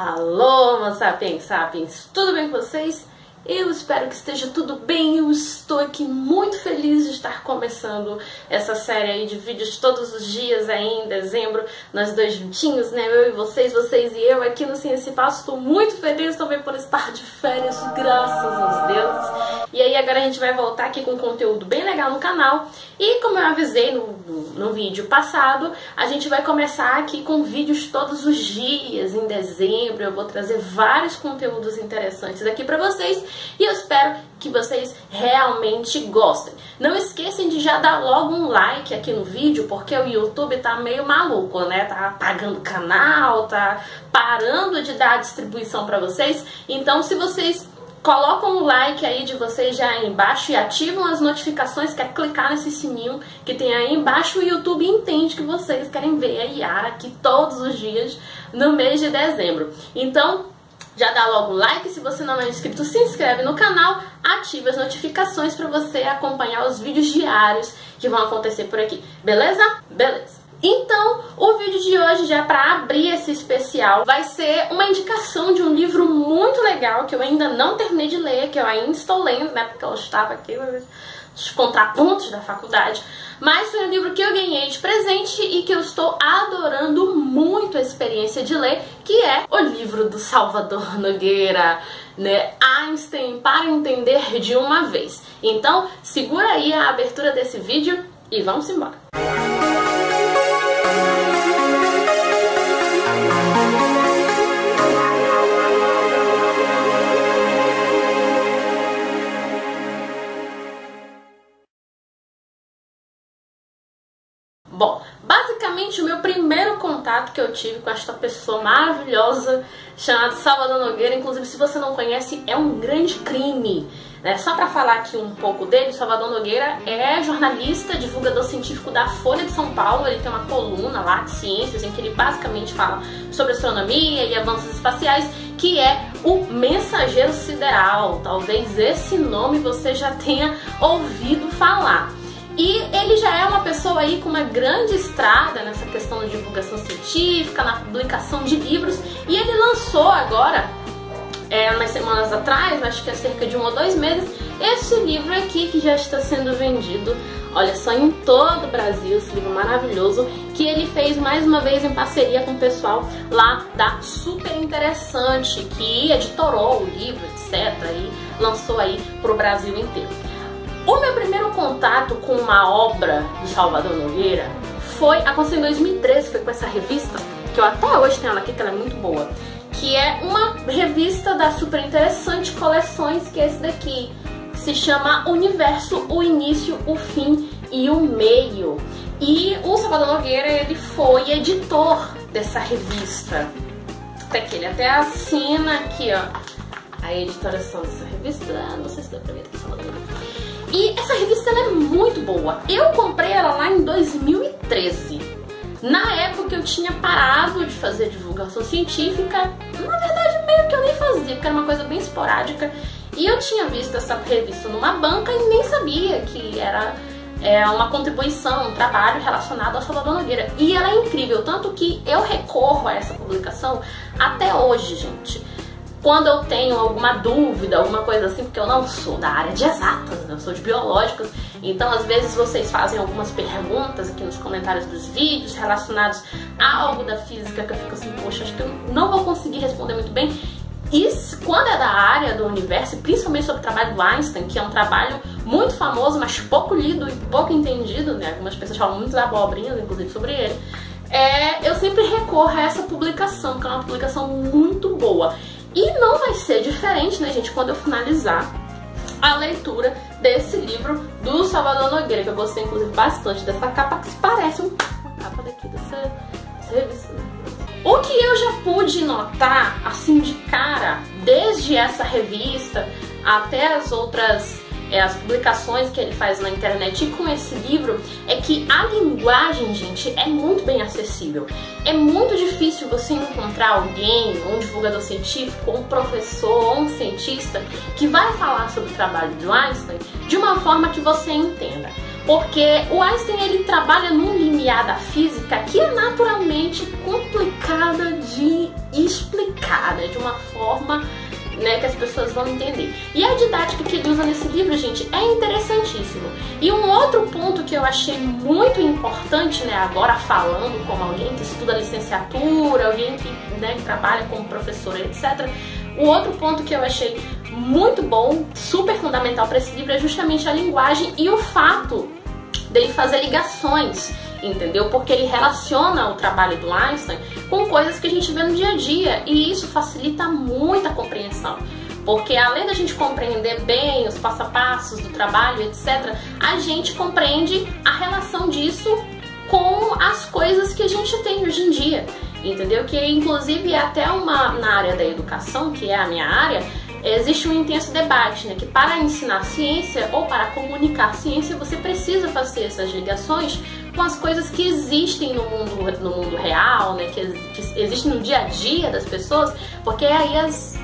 Alô, meus sapiens, tudo bem com vocês? Eu espero que esteja tudo bem. Eu estou aqui muito feliz de estar começando essa série aí de vídeos todos os dias aí em dezembro, nós dois juntinhos, né? Eu e vocês e eu aqui no Ciência e Passo. Estou muito feliz também por estar de férias, graças aos deuses. E aí agora a gente vai voltar aqui com um conteúdo bem legal no canal. E como eu avisei no vídeo passado, a gente vai começar aqui com vídeos todos os dias em dezembro. Eu vou trazer vários conteúdos interessantes aqui pra vocês. E eu espero que vocês realmente gostem. Não esqueçam de já dar logo um like aqui no vídeo, porque o YouTube tá meio maluco, né? Tá apagando o canal, tá parando de dar a distribuição pra vocês. Então, se vocês colocam o like aí de vocês já aí embaixo e ativam as notificações, que é clicar nesse sininho que tem aí embaixo, o YouTube entende que vocês querem ver a Yara aqui todos os dias no mês de dezembro. Então, já dá logo um like, se você não é inscrito, se inscreve no canal, ativa as notificações para você acompanhar os vídeos diários que vão acontecer por aqui, beleza? Beleza. Então, o vídeo de hoje, já para abrir esse especial, vai ser uma indicação de um livro muito legal que eu ainda não terminei de ler, que eu ainda estou lendo, né, porque eu estava aqui nos contrapontos da faculdade. Mas foi um livro que eu ganhei de presente e que eu estou adorando muito a experiência de ler, que é o livro do Salvador Nogueira, né? Einstein para entender de uma vez. Então, segura aí a abertura desse vídeo e vamos embora. Bom, basicamente o meu primeiro contato que eu tive com esta pessoa maravilhosa chamada Salvador Nogueira, inclusive se você não conhece, é um grande crime, né? Só para falar aqui um pouco dele, Salvador Nogueira é jornalista, divulgador científico da Folha de São Paulo. Ele tem uma coluna lá de ciências em que ele basicamente fala sobre astronomia e avanços espaciais, que é o Mensageiro Sideral. Talvez esse nome você já tenha ouvido falar. E ele já é uma pessoa aí com uma grande estrada nessa questão de divulgação científica, na publicação de livros. E ele lançou agora, umas semanas atrás, acho que há cerca de 1 ou 2 meses, esse livro aqui que já está sendo vendido, olha só, em todo o Brasil, esse livro maravilhoso, que ele fez mais uma vez em parceria com o pessoal lá da Super Interessante, que editorou o livro, etc. e lançou aí pro Brasil inteiro. O meu primeiro contato com uma obra do Salvador Nogueira aconteceu em 2013, foi com essa revista, que eu até hoje tenho ela aqui, que ela é muito boa, que é uma revista da Super Interessante Coleções, que é esse daqui, que se chama Universo, o Início, o Fim e o Meio. E o Salvador Nogueira, ele foi editor dessa revista. Ele até assina aqui, ó, a editoração dessa revista. Não sei se dá pra ver aqui, Salvador Nogueira. E essa revista ela é muito boa. Eu comprei ela lá em 2013. Na época eu tinha parado de fazer divulgação científica. Na verdade, meio que eu nem fazia, porque era uma coisa bem esporádica. E eu tinha visto essa revista numa banca e nem sabia que era uma contribuição, um trabalho relacionado ao Salvador Nogueira. E ela é incrível, tanto que eu recorro a essa publicação até hoje, gente. Quando eu tenho alguma dúvida, alguma coisa assim, porque eu não sou da área de exatas, né? Eu sou de biológicas, então às vezes vocês fazem algumas perguntas aqui nos comentários dos vídeos relacionados a algo da física que eu fico assim, poxa, acho que eu não vou conseguir responder muito bem. E quando é da área do universo, principalmente sobre o trabalho do Einstein, que é um trabalho muito famoso, mas pouco lido e pouco entendido, né? Algumas pessoas falam muitas abobrinhas, inclusive, sobre ele. Eu sempre recorro a essa publicação, porque é uma publicação muito boa. E não vai ser diferente, né, gente, quando eu finalizar a leitura desse livro do Salvador Nogueira, que eu gostei, inclusive, bastante dessa capa, que se parece uma capa daqui dessa revista, né? O que eu já pude notar, assim, de cara, desde essa revista até as outras as publicações que ele faz na internet e com esse livro, é que a linguagem, gente, é muito bem acessível. É muito difícil você encontrar alguém, um divulgador científico, um professor, um cientista, que vai falar sobre o trabalho de Einstein de uma forma que você entenda. Porque o Einstein, ele trabalha num limiar da física que é naturalmente complicada de explicar. explicar, né, de uma forma, né, que as pessoas vão entender. E a didática que ele usa nesse livro, gente, é interessantíssimo. E um outro ponto que eu achei muito importante, né, agora falando como alguém que estuda licenciatura, alguém que, né, trabalha como professora, etc. O outro ponto que eu achei muito bom, super fundamental para esse livro, é justamente a linguagem e o fato dele fazer ligações, entendeu? Porque ele relaciona o trabalho do Einstein com coisas que a gente vê no dia a dia, e isso facilita muito a compreensão. Porque além da gente compreender bem os passo a passos do trabalho, etc., a gente compreende a relação disso com as coisas que a gente tem hoje em dia, entendeu? Que inclusive é até na área da educação, que é a minha área, existe um intenso debate, né, que para ensinar ciência ou para comunicar ciência você precisa fazer essas ligações com as coisas que existem no mundo real, né, que existem no dia a dia das pessoas, porque aí as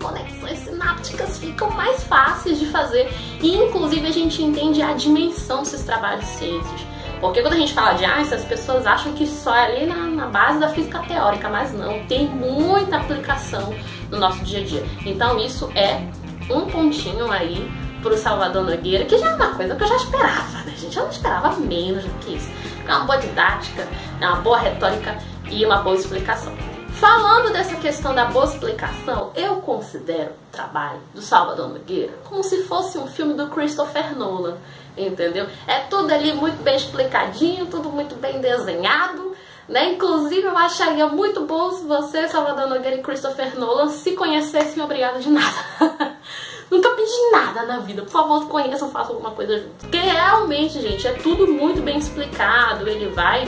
conexões sinápticas ficam mais fáceis de fazer, e inclusive a gente entende a dimensão desses trabalhos de ciências. Porque quando a gente fala de Einstein, as pessoas acham que só é ali na base da física teórica, mas não, tem muita aplicação no nosso dia a dia. Então isso é um pontinho aí pro Salvador Nogueira, que já é uma coisa que eu já esperava, né, gente? Eu não esperava menos do que isso. É uma boa didática, uma boa retórica e uma boa explicação. Falando dessa questão da boa explicação, eu considero o trabalho do Salvador Nogueira como se fosse um filme do Christopher Nolan, entendeu? É tudo ali muito bem explicadinho, tudo muito bem desenhado, né? Inclusive eu acharia muito bom se você, Salvador Nogueira e Christopher Nolan, se conhecessem. Obrigada de nada. Nunca pedi nada na vida, por favor, conheçam, façam alguma coisa junto. Porque realmente, gente, é tudo muito bem explicado, ele vai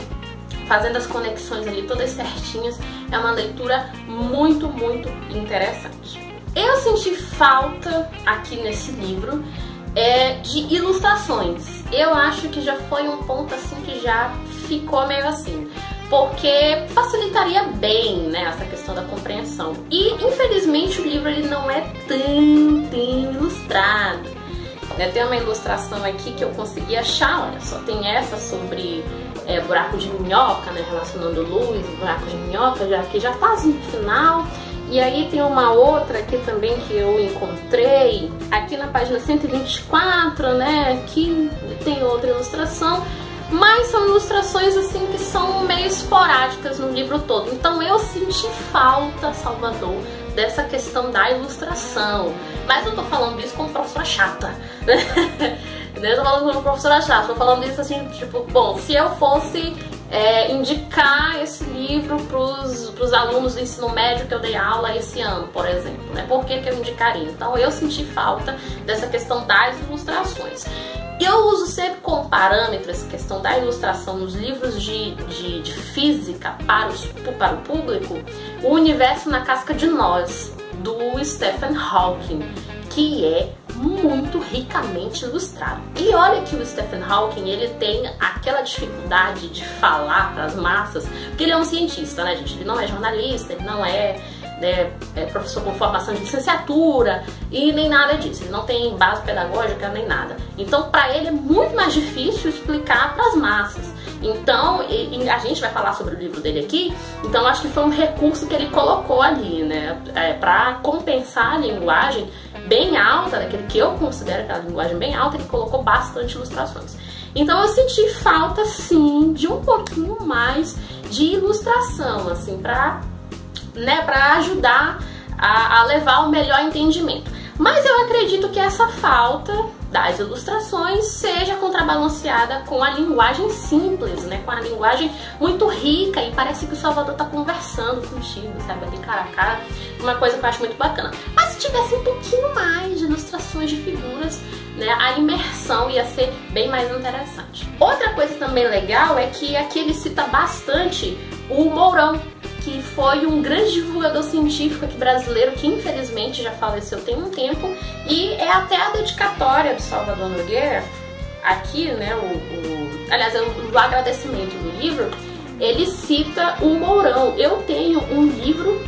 fazendo as conexões ali todas certinhas. É uma leitura muito, muito interessante. Eu senti falta aqui nesse livro de ilustrações. Eu acho que já foi um ponto assim que já ficou meio assim, porque facilitaria bem, né, essa questão da compreensão. E infelizmente o livro ele não é tão ilustrado, né? Tem uma ilustração aqui que eu consegui achar, olha só, tem essa sobre buraco de minhoca, né, relacionando luz, buraco de minhoca, que já tá no final. E aí tem uma outra aqui também que eu encontrei aqui na página 124, né, que tem outra ilustração, mas são ilustrações assim que são meio esporádicas no livro todo. Então eu senti falta, Salvador, dessa questão da ilustração. Mas eu tô falando isso como professora chata, né? Eu tô falando como professora chata, tô falando isso assim, tipo, bom, se eu fosse indicar esse livro pros alunos do ensino médio que eu dei aula esse ano, por exemplo, né? Por que eu indicaria? Então eu senti falta dessa questão das ilustrações. Eu uso sempre como parâmetro essa questão da ilustração nos livros de física para o público, O Universo na Casca de Nós, do Stephen Hawking, que é muito ricamente ilustrado. E olha que o Stephen Hawking, ele tem aquela dificuldade de falar para as massas, porque ele é um cientista, né, gente? Ele não é jornalista, ele não é professor com formação de licenciatura e nem nada disso. Ele não tem base pedagógica nem nada. Então, para ele é muito mais difícil explicar para as massas. Então, a gente vai falar sobre o livro dele aqui. Então, acho que foi um recurso que ele colocou ali, né, para compensar a linguagem bem alta, daquele que eu considero aquela linguagem bem alta, ele colocou bastante ilustrações. Então, eu senti falta, sim, de um pouquinho mais de ilustração, assim, para ajudar a levar o melhor entendimento. Mas eu acredito que essa falta das ilustrações seja contrabalanceada com a linguagem simples, né? Com a linguagem muito rica, e parece que o Salvador tá conversando contigo, sabe? Ali cara a cara, uma coisa que eu acho muito bacana. Mas se tivesse um pouquinho mais de ilustrações de figuras, né, a imersão ia ser bem mais interessante. Outra coisa também legal é que aqui ele cita bastante o Mourão, que foi um grande divulgador científico aqui brasileiro, que infelizmente já faleceu tem um tempo, e é até a dedicatória do Salvador Nogueira, aqui, né, aliás, o agradecimento do livro, ele cita o Mourão. Eu tenho um livro,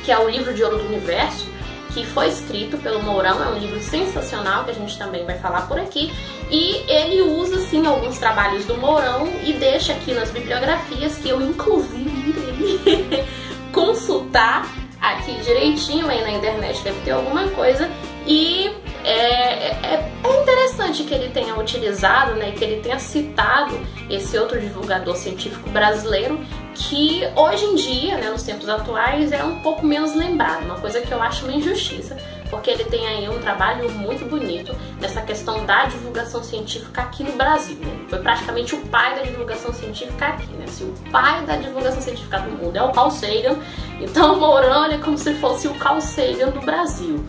que é o Livro de Ouro do Universo, que foi escrito pelo Mourão, é um livro sensacional, que a gente também vai falar por aqui, e ele usa, sim, alguns trabalhos do Mourão e deixa aqui nas bibliografias, que eu, inclusive, irei consultar aqui direitinho, aí na internet deve ter alguma coisa, e é interessante que ele tenha utilizado, né, que ele tenha citado esse outro divulgador científico brasileiro, que hoje em dia, né, nos tempos atuais, é um pouco menos lembrado, uma coisa que eu acho uma injustiça, porque ele tem aí um trabalho muito bonito nessa questão da divulgação científica aqui no Brasil, né? Foi praticamente o pai da divulgação científica aqui, né? Se o pai da divulgação científica do mundo é o Carl Sagan, então o Mourão é como se fosse o Carl Sagan do Brasil,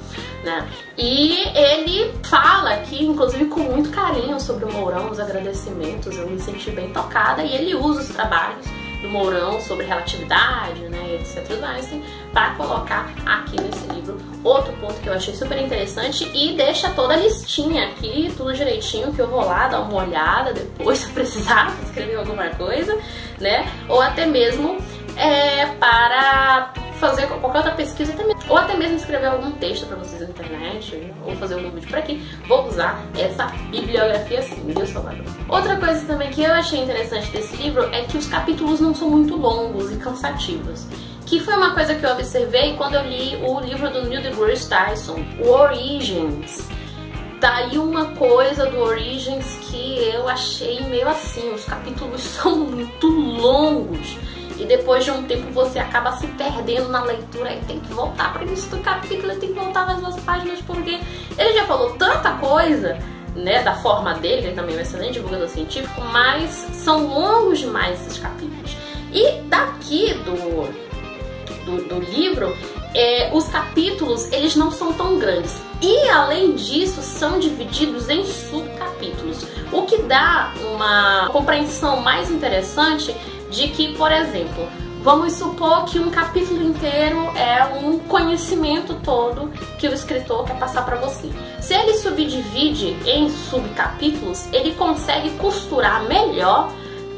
né? E ele fala aqui, inclusive com muito carinho, sobre o Mourão, os agradecimentos, eu me senti bem tocada, e ele usa os trabalhos do Mourão sobre relatividade, né, etc. do Einstein, para colocar aqui nesse livro. Outro ponto que eu achei super interessante, e deixa toda a listinha aqui, tudo direitinho, que eu vou lá dar uma olhada depois, se precisar escrever alguma coisa, né, ou até mesmo para fazer qualquer outra pesquisa, ou até mesmo escrever algum texto para vocês na internet, ou fazer algum vídeo por aqui, vou usar essa bibliografia sim, viu, Salvador? Outra coisa também que eu achei interessante desse livro é que os capítulos não são muito longos e cansativos, que foi uma coisa que eu observei quando eu li o livro do Neil deGrasse Tyson, o Origins. Daí uma coisa do Origins que eu achei meio assim, os capítulos são muito longos, e depois de um tempo você acaba se perdendo na leitura e tem que voltar para o início do capítulo, e tem que voltar nas 2 páginas, porque ele já falou tanta coisa, né, da forma dele, ele também é um excelente divulgador científico, mas são longos demais esses capítulos. E daqui do livro, os capítulos, eles não são tão grandes, e além disso são divididos em subcapítulos, o que dá uma compreensão mais interessante de que, por exemplo, vamos supor que um capítulo inteiro é um conhecimento todo que o escritor quer passar para você. Se ele subdivide em subcapítulos, ele consegue costurar melhor,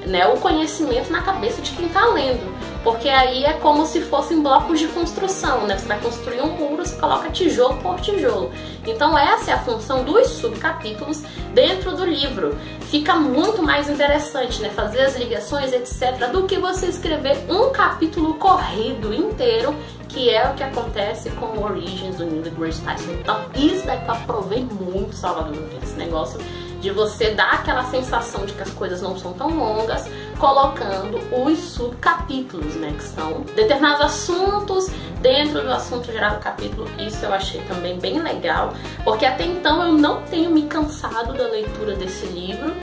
né, o conhecimento na cabeça de quem está lendo. Porque aí é como se fossem blocos de construção, né? Você vai construir um muro, você coloca tijolo por tijolo. Então essa é a função dos subcapítulos dentro do livro. Fica muito mais interessante, né, fazer as ligações, etc., do que você escrever um capítulo corrido inteiro, que é o que acontece com o Origins do Neil deGrasse Tyson. Então isso daqui eu aprovei muito, Salvador, esse negócio de você dar aquela sensação de que as coisas não são tão longas, colocando os subcapítulos, né, que são determinados assuntos dentro do assunto geral do capítulo. Isso eu achei também bem legal, porque até então eu não tenho me cansado da leitura desse livro,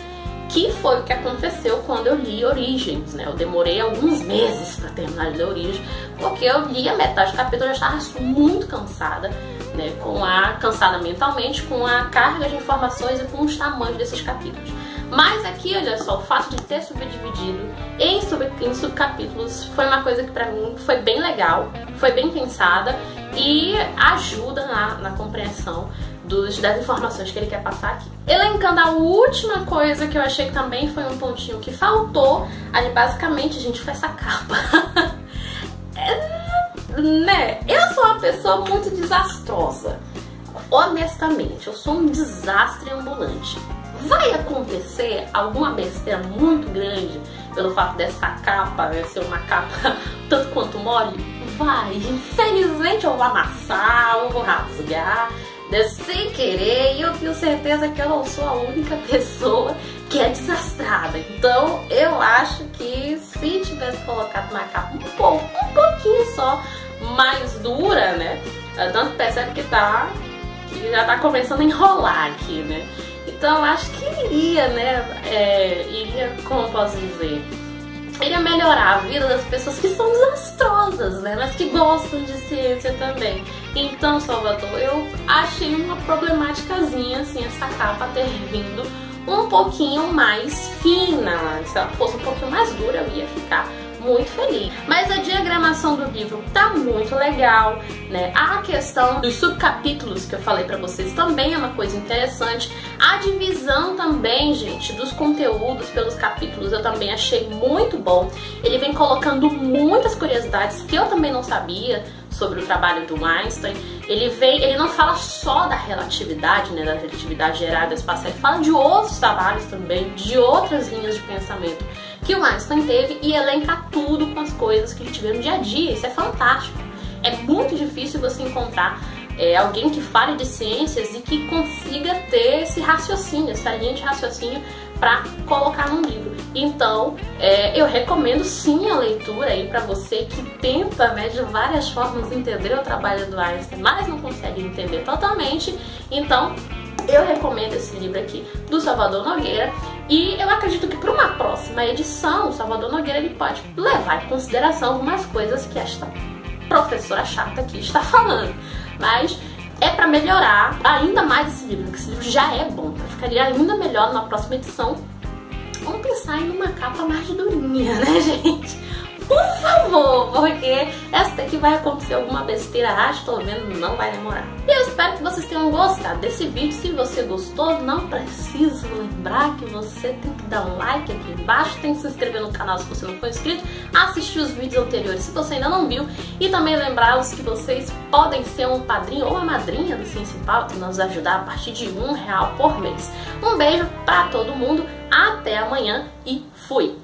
que foi o que aconteceu quando eu li Origins, né? Eu demorei alguns meses para terminar de ler Origins, porque eu li a metade do capítulo e já estava muito cansada, né? Cansada mentalmente, com a carga de informações e com os tamanhos desses capítulos. Mas aqui, olha só, o fato de ter subdividido em subcapítulos foi uma coisa que pra mim foi bem legal, foi bem pensada e ajuda na compreensão das informações que ele quer passar aqui. Elencando a última coisa que eu achei que também foi um pontinho que faltou, aí basicamente, gente, foi essa capa. Né? Eu sou uma pessoa muito desastrosa. Honestamente, eu sou um desastre ambulante. Vai acontecer alguma besteira muito grande pelo fato dessa capa, né, ser uma capa tanto quanto mole? Vai. Infelizmente eu vou amassar, eu vou rasgar, sem querer, e eu tenho certeza que eu não sou a única pessoa que é desastrada. Então eu acho que se tivesse colocado uma capa um pouquinho só mais dura, né, tanto percebe que já tá começando a enrolar aqui, né. Então eu acho que iria, né, como eu posso dizer, iria melhorar a vida das pessoas que são desastrosas, né, mas que gostam de ciência também. Então, Salvador, eu achei uma problemáticazinha, assim, essa capa ter vindo um pouquinho mais fina. Se ela fosse um pouquinho mais dura, eu ia ficar muito feliz. Mas a diagramação do livro tá muito legal, né? A questão dos subcapítulos que eu falei pra vocês também é uma coisa interessante. A divisão também, gente, dos conteúdos pelos capítulos eu também achei muito bom. Ele vem colocando muitas curiosidades que eu também não sabia sobre o trabalho do Einstein. Ele não fala só da relatividade, né, da relatividade geral e da espacial, ele fala de outros trabalhos também, de outras linhas de pensamento que o Einstein teve, e elenca tudo com as coisas que ele tiver no dia a dia. Isso é fantástico. É muito difícil você encontrar alguém que fale de ciências e que consiga ter esse raciocínio, essa linha de raciocínio para colocar num livro. Então, eu recomendo sim a leitura aí para você que tenta, né, de várias formas entender o trabalho do Einstein, mas não consegue entender totalmente. Então, eu recomendo esse livro aqui do Salvador Nogueira, e eu acredito que para uma próxima edição o Salvador Nogueira ele pode levar em consideração algumas coisas que esta professora chata aqui está falando, mas é para melhorar ainda mais esse livro, porque esse livro já é bom, ficaria ainda melhor na próxima edição. Vamos pensar em uma capa mais durinha, né, gente? Por favor, porque essa daqui vai acontecer alguma besteira, estou vendo, não vai demorar. E eu espero que vocês tenham gostado desse vídeo. Se você gostou, não preciso lembrar que você tem que dar um like aqui embaixo, tem que se inscrever no canal se você não for inscrito, assistir os vídeos anteriores se você ainda não viu, e também lembrá-los que vocês podem ser um padrinho ou uma madrinha do Ciência em Pauta e nos ajudar a partir de R$1 por mês. Um beijo pra todo mundo, até amanhã e fui!